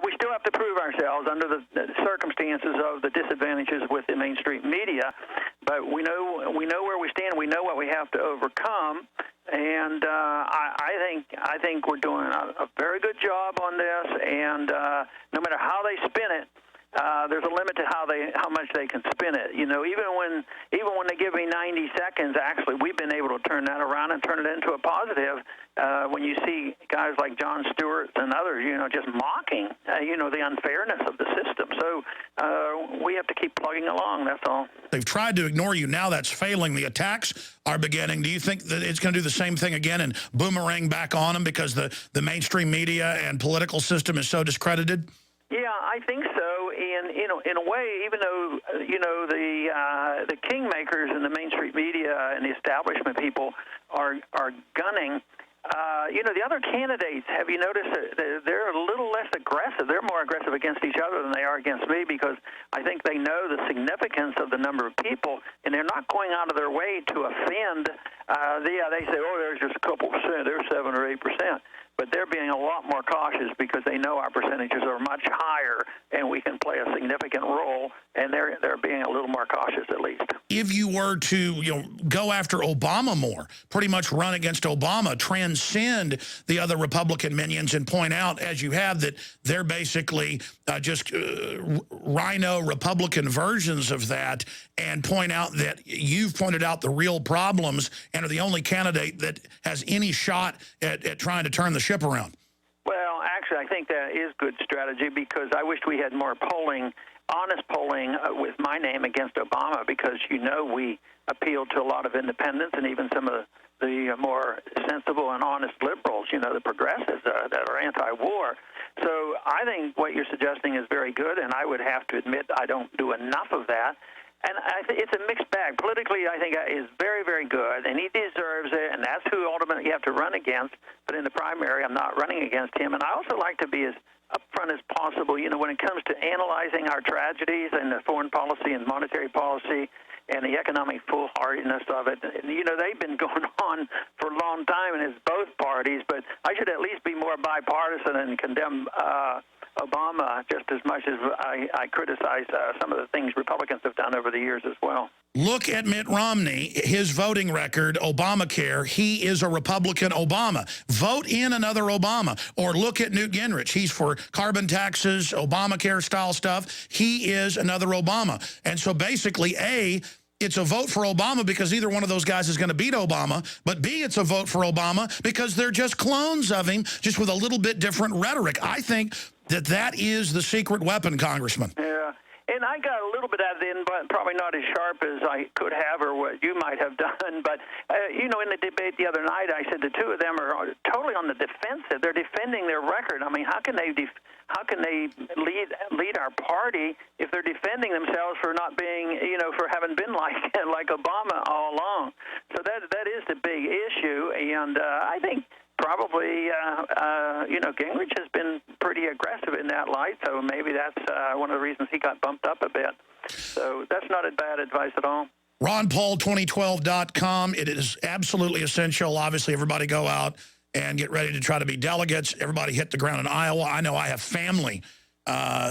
We still have to prove ourselves under the circumstances of the disadvantages with the mainstream media, but we know where we stand. We know what we have to overcome, and I think we're doing a very good job on this. And no matter how they spin it, there's a limit to how much they can spin it. You know, even when they give me 90 seconds, actually, we've been able to turn that around and turn it into a positive. When you see guys like Jon Stewart and others, you know, just mocking, the unfairness of the system. So we have to keep plugging along. That's all. They've tried to ignore you. Now that's failing. The attacks are beginning. Do you think that it's going to do the same thing again and boomerang back on them because the mainstream media and political system is so discredited? Yeah, I think so. And in a way, even though the kingmakers and the mainstream media and the establishment people are gunning, the other candidates, have you noticed that they're a little less aggressive? They're more aggressive against each other than they are against me, because I think they know the significance of the number of people, and they're not going out of their way to offend. They say, oh, there's just a couple percent, there's 7 or 8%. But they're being a lot more cautious because they know our percentages are much higher and we can play a significant role, and they're being a little more cautious at least. If you were to go after Obama more, pretty much run against Obama, transcend the other Republican minions and point out, as you have, that they're basically just rhino Republican versions of that, and point out that you've pointed out the real problems and are the only candidate that has any shot at trying to turn the ship around. Well, actually, I think that is good strategy, because I wish we had more polling, honest polling with my name against Obama, because we appealed to a lot of independents and even some of the more sensible and honest liberals, the progressives that are anti-war. So I think what you're suggesting is very good, and I would have to admit I don't do enough of that. And it's a mixed bag. Politically, I think is very, very good, and he deserves it, and that's who ultimately you have to run against. But in the primary, I'm not running against him. And I also like to be as upfront as possible, when it comes to analyzing our tragedies and the foreign policy and monetary policy and the economic foolhardiness of it. They've been going on for a long time, and it's both parties, but I should at least be more bipartisan and condemn Obama just as much as I criticize some of the things Republicans have done over the years as well. Look at Mitt Romney, his voting record, Obamacare. He is a Republican Obama. Vote in another Obama. Or look at Newt Gingrich. He's for carbon taxes, Obamacare-style stuff. He is another Obama. And so basically, A, it's a vote for Obama because either one of those guys is going to beat Obama, but B, it's a vote for Obama because they're just clones of him, just with a little bit different rhetoric. I think that is the secret weapon, Congressman. Yeah. And I got a little bit out of it, but probably not as sharp as I could have or what you might have done. But, in the debate the other night, I said the two of them are totally on the defensive. They're defending their record. I mean, how can they lead our party if they're defending themselves for not being, for having been like Obama all along? So that is the big issue. And I think probably, Gingrich has been pretty aggressive in that light, so maybe that's one of the reasons he got bumped up a bit. So that's not a bad advice at all. RonPaul2012.com. It is absolutely essential. Obviously, everybody go out and get ready to try to be delegates. Everybody hit the ground in Iowa. I know I have family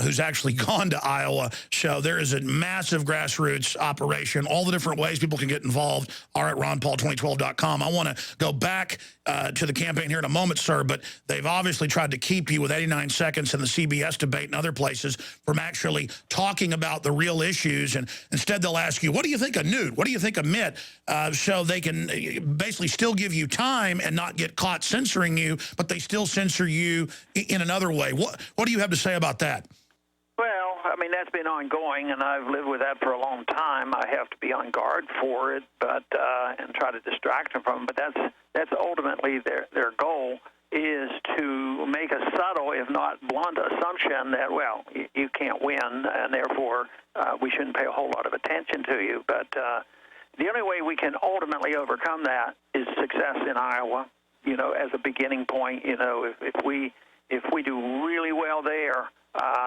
who's actually gone to Iowa. So there is a massive grassroots operation. All the different ways people can get involved are at RonPaul2012.com. I want to go back to the campaign here in a moment, sir, but they've obviously tried to keep you with 89 seconds in the CBS debate and other places from actually talking about the real issues. And instead they'll ask you, what do you think of Newt? What do you think of Mitt? So they can basically still give you time and not get caught censoring you, but they still censor you in another way. What do you have to say about that? Well, I mean, that's been ongoing, and I've lived with that for a long time. I have to be on guard for it, but and try to distract them from it. But that's ultimately their goal, is to make a subtle, if not blunt, assumption that, well, you can't win, and therefore we shouldn't pay a whole lot of attention to you. But the only way we can ultimately overcome that is success in Iowa. As a beginning point, if we do really well there,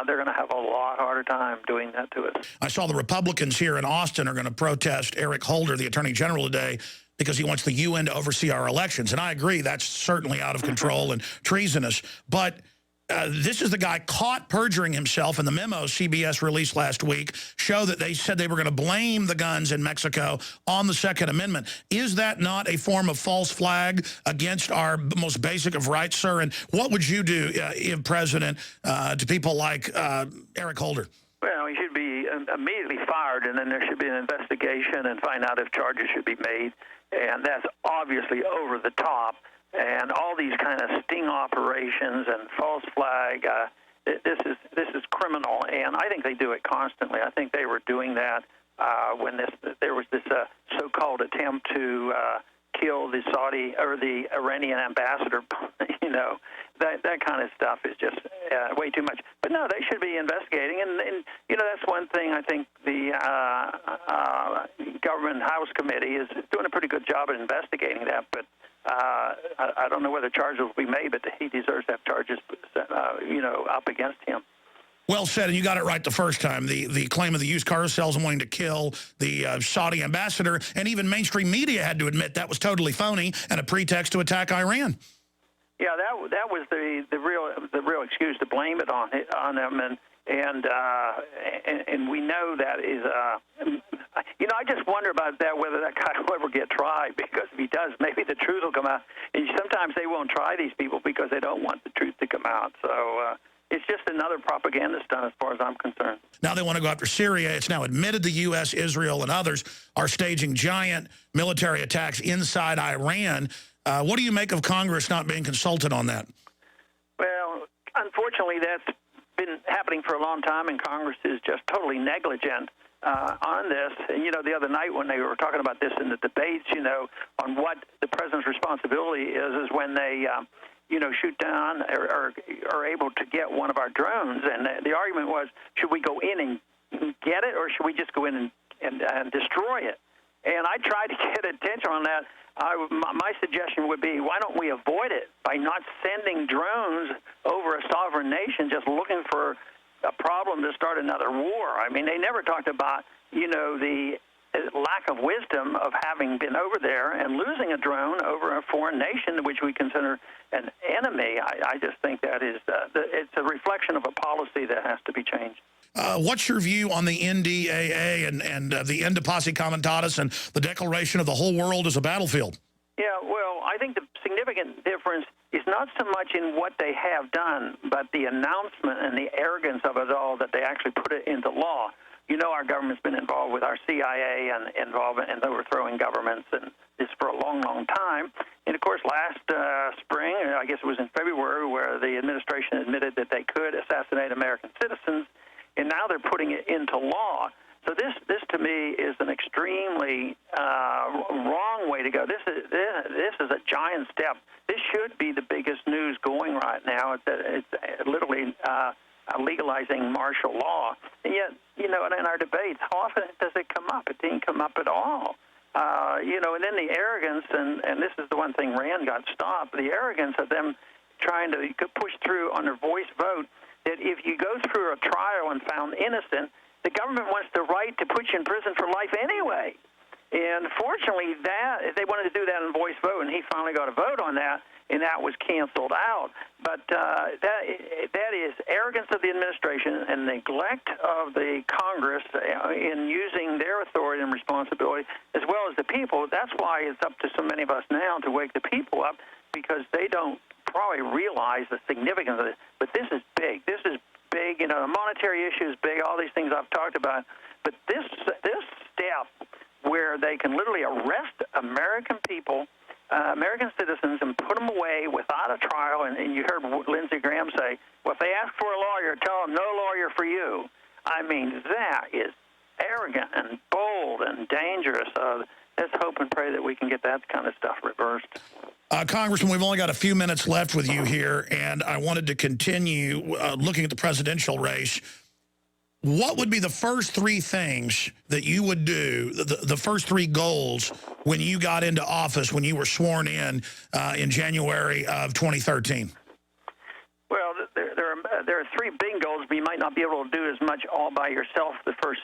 they're going to have a lot harder time doing that to us. I saw the Republicans here in Austin are going to protest Eric Holder, the Attorney General, today because he wants the UN to oversee our elections. And I agree, that's certainly out of control and treasonous. But This is the guy caught perjuring himself, and the memo CBS released last week show that they said they were going to blame the guns in Mexico on the Second Amendment. Is that not a form of false flag against our most basic of rights, sir? And what would you do, if president, to people like Eric Holder? Well, he should be immediately fired, and then there should be an investigation and find out if charges should be made. And that's obviously over the top. And all these kind of sting operations and false flag, this is criminal. And I think they do it constantly. I think they were doing that when there was this so-called attempt to kill the Saudi or the Iranian ambassador. You know, that kind of stuff is just way too much. But no, they should be investigating. And you know, that's one thing I think the Government House Committee is doing a pretty good job at investigating that. But I don't know whether charges will be made, but he deserves to have charges, you know, up against him. Well said, and you got it right the first time. The claim of the used car sales and wanting to kill the Saudi ambassador, and even mainstream media had to admit that was totally phony and a pretext to attack Iran. Yeah, that was the real excuse to blame it on them, and we know that is. You know, I just wonder about that, whether that guy will ever get tried, because if he does, maybe the truth will come out. And sometimes they won't try these people because they don't want the truth to come out. So it's just another propaganda stunt as far as I'm concerned. Now they want to go after Syria. It's now admitted the U.S., Israel, and others are staging giant military attacks inside Iran. What do you make of Congress not being consulted on that? Well, unfortunately, that's been happening for a long time, and Congress is just totally negligent on this. And, you know, the other night when they were talking about this in the debates, you know, on what the president's responsibility is when they, you know, shoot down or are able to get one of our drones. And the argument was, should we go in and get it, or should we just go in and destroy it? And I tried to get attention on that. My suggestion would be, why don't we avoid it by not sending drones over a sovereign nation just looking for a problem to start another war? I mean, they never talked about, you know, the lack of wisdom of having been over there and losing a drone over a foreign nation which we consider an enemy. I just think that is it's a reflection of a policy that has to be changed. What's your view on the NDAA and the End of Posse Comitatus and the declaration of the whole world as a battlefield? Yeah, well, I think the significant difference is not so much in what they have done, but the announcement and the arrogance of it all, that they actually put it into law. You know, our government's been involved with our CIA and involvement in overthrowing governments, and this for a long, long time. And, of course, last spring, I guess it was in February, where the administration admitted that they could assassinate American citizens, and now they're putting it into law. So this to me is an extremely wrong way to go. This is a giant step. This should be the biggest news going right now. It's literally legalizing martial law. And yet, you know, in our debates, how often does it come up? It didn't come up at all. You know, and then the arrogance, and this is the one thing Rand got stopped, the arrogance of them trying to push through on their voice vote, that if you go through a trial and found innocent, the government wants the right to put you in prison for life anyway. And fortunately, they wanted to do that in voice vote, and he finally got a vote on that, and that was canceled out. But that is arrogance of the administration and neglect of the Congress in using their authority and responsibility, as well as the people. That's why it's up to so many of us now to wake the people up, because they don't probably realize the significance of it. But this is big. This is big. You know, the monetary issue is big, all these things I've talked about. But this step where they can literally arrest American people, American citizens, and put them away without a trial, and you heard Lindsey Graham say, well, if they ask for a lawyer, tell them no lawyer for you. I mean, that is arrogant and bold and dangerous. Let's hope and pray that we can get that kind of stuff reversed. Congressman, we've only got a few minutes left with you here, and I wanted to continue looking at the presidential race. What would be the first three things that you would do, the first three goals, when you got into office, when you were sworn in January of 2013? Well, there are three big goals, but you might not be able to do as much all by yourself the first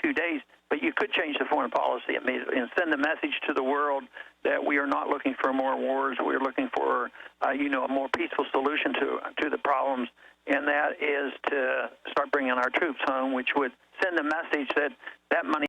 few days. But you could change the foreign policy immediately and send a message to the world that we are not looking for more wars. We're looking for, a more peaceful solution to the problems, and that is to start bringing our troops home, which would send a message that money